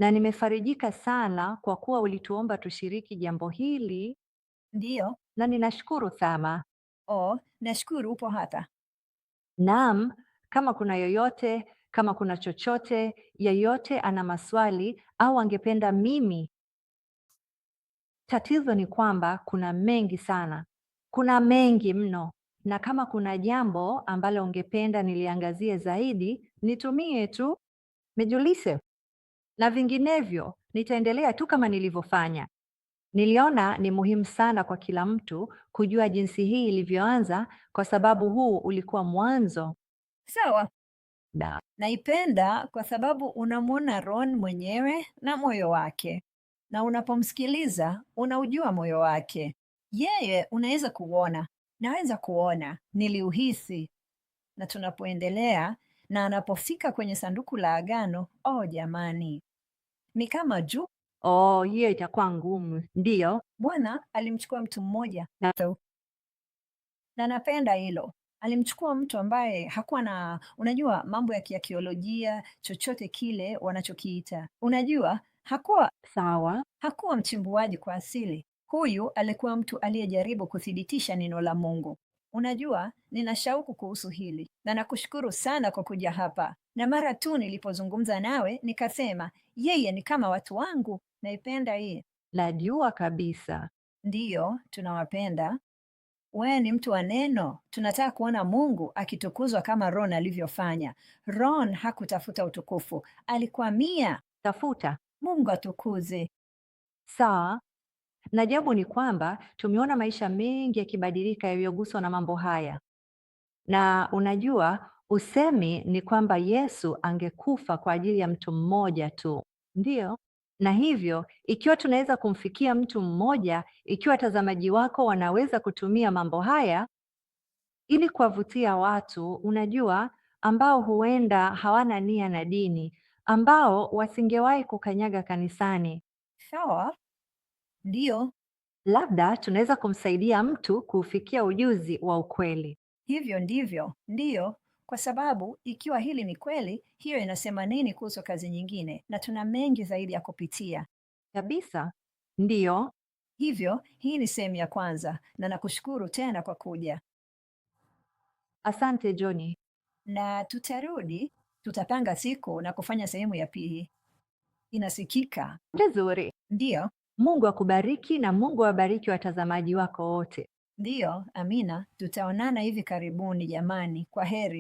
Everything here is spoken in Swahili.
na nimefarijika sana kwa kuwa ulituomba tushiriki jambo hili Ndiyo. na ninashukuru sana. Oh, nashukuru upo hapa. Naam, kama kuna chochote, yeyote ana maswali au angependa mimi. Tatizo ni kwamba kuna mengi sana. Kuna mengi mno. Na kama kuna jambo ambalo ungependa niliangazie zaidi, nitumie tu, nijulishe. Na vinginevyo, nitaendelea tu kama nilivyofanya. Niliona ni muhimu sana kwa kila mtu kujua jinsi hii ilivyoanza kwa sababu huu ulikuwa mwanzo. Sawa. Da. Naipenda kwa sababu unamwona Ron mwenyewe na moyo wake, na unapomsikiliza unaujua moyo wake. Yeye unaweza kuona, naweza kuona, niliuhisi. Na tunapoendelea na anapofika kwenye sanduku la agano, oh jamani, ni kama juu. Oh, hiyo itakuwa ngumu. Ndiyo. Bwana alimchukua mtu mmoja Na na napenda hilo. Alimchukua mtu ambaye hakuwa na, unajua, mambo ya kiakiolojia, chochote kile wanachokiita. Unajua, sawa. hakuwa mchimbuaji kwa asili. Huyu alikuwa mtu aliyejaribu kuthibitisha neno la Mungu. Unajua, nina shauku kuhusu hili na nakushukuru sana kwa kuja hapa. Na mara tu nilipozungumza nawe, nikasema, yeye ni kama watu wangu. Naipenda hii. Najua kabisa. Ndiyo, tunawapenda. Wewe ni mtu wa neno. Tunataka kuona Mungu akitukuzwa kama Ron alivyofanya. Ron hakutafuta utukufu, alikwamia Tafuta. Mungu atukuze. Sawa. Na jambo ni kwamba tumeona maisha mengi yakibadilika yaliyoguswa na mambo haya. Na unajua, usemi ni kwamba Yesu angekufa kwa ajili ya mtu mmoja tu. Ndiyo. Na hivyo, ikiwa tunaweza kumfikia mtu mmoja, ikiwa watazamaji wako wanaweza kutumia mambo haya ili kuwavutia watu, unajua, ambao huenda hawana nia na dini, ambao wasingewahi kukanyaga kanisani. Sawa, ndiyo, Labda tunaweza kumsaidia mtu kuufikia ujuzi wa ukweli. hivyo ndivyo, ndiyo, kwa sababu ikiwa hili ni kweli, hiyo inasema nini kuhusu kazi nyingine? Na tuna mengi zaidi ya kupitia. Kabisa. Ndiyo. Hivyo hii ni sehemu ya kwanza, na nakushukuru tena kwa kuja, Asante Johnny. na tutarudi, tutapanga siku na kufanya sehemu ya pili. Inasikika? Vizuri. Ndiyo. Mungu akubariki na Mungu awabariki watazamaji wako wote. Ndiyo, amina. Tutaonana hivi karibuni jamani. Kwa heri.